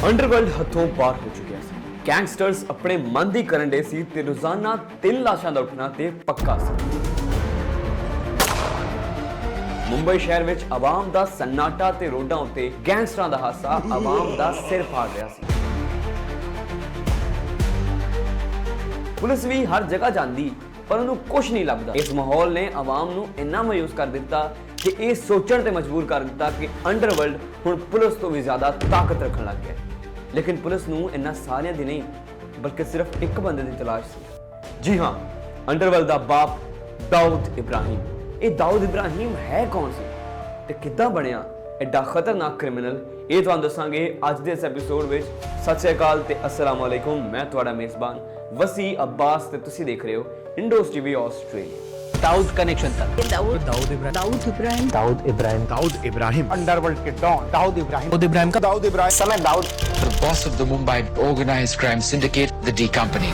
Underworld ਹੱਥੋਂ ਪਾਰ ਹੋ ਚੁੱਕਿਆ ਸੀ। ਗੈਂਗਸਟਰਸ ਆਪਣੇ ਮਨ ਦੀ ਕਰਨ ਦੇ ਸੀ ਤੇ ਰੋਜ਼ਾਨਾ 3 ਲਾਸ਼ਾਂ ਦਾ ਉੱਠਣਾ ਤੇ ਪੱਕਾ ਸੀ। ਮੁੰਬਈ ਸ਼ਹਿਰ ਵਿੱਚ ਆਵਾਮ ਦਾ ਸੰਨਾਟਾ ਤੇ ਰੋਡਾਂ ਉੱਤੇ ਗੈਂਗਸਟਰਾਂ ਦਾ ਹਾਸਾ ਆਵਾਮ ਦਾ ਸਿਰ ਫਾੜ ਰਿਹਾ ਸੀ। ਪੁਲਿਸ ਵੀ ਹਰ ਜਗ੍ਹਾ ਜਾਂਦੀ ਪਰ ਉਹਨੂੰ ਕੁਝ ਨਹੀਂ ਲੱਭਦਾ। ਇਸ ਮਾਹੌਲ ਨੇ ਆਵਾਮ ਨੂੰ ਇੰਨਾ ਮਾਯੂਸ ਕਰ ਦਿੱਤਾ ਕਿ ਇਹ ਸੋਚਣ ਤੇ ਮਜਬੂਰ ਕਰ ਦਿੱਤਾ ਕਿ ਅੰਡਰਵਰਲਡ ਹੁਣ ਪੁਲਿਸ ਤੋਂ ਵੀ ਜ਼ਿਆਦਾ ਤਾਕਤ ਰੱਖਣ ਲੱਗ ਗਿਆ। ਲੇਕਿਨ ਪੁਲਿਸ ਨੂੰ ਇੰਨਾ ਸਾਰਿਆਂ ਦੀ ਨਹੀਂ ਬਲਕਿ ਸਿਰਫ ਇੱਕ ਬੰਦੇ ਦੀ ਤਲਾਸ਼ ਸੀ। ਜੀ ਹਾਂ, ਅੰਡਰਵਰਲਡ ਦਾ ਬਾਪ ਦਾਊਦ ਇਬਰਾਹਿਮ। ਇਹ ਦਾਊਦ ਇਬਰਾਹਿਮ ਹੈ ਕੌਣ ਸੀ ਤੇ ਕਿੱਦਾਂ ਬਣਿਆ ਐਡਾ ਖਤਰਨਾਕ ਕ੍ਰਿਮੀਨਲ, ਇਹ ਤੁਹਾਨੂੰ ਦੱਸਾਂਗੇ ਅੱਜ ਦੇ ਇਸ ਐਪੀਸੋਡ ਵਿੱਚ। ਸਤਿ ਸ਼੍ਰੀ ਅਕਾਲ ਤੇ अस्सलाम वालेकुम, मैं ਤੁਹਾਡਾ ਮੇਜ਼ਬਾਨ वसी अब्बास ਤੇ ਤੁਸੀਂ ਦੇਖ ਰਹੇ ਹੋ Indos TV Australia. Dawood connection था। दाऊद इब्राहिम अंडरवर्ल्ड के डॉन दाऊद इब्राहिम दाऊद इब्राहिम समय Dawood the boss of the Mumbai organized crime syndicate, the D Company.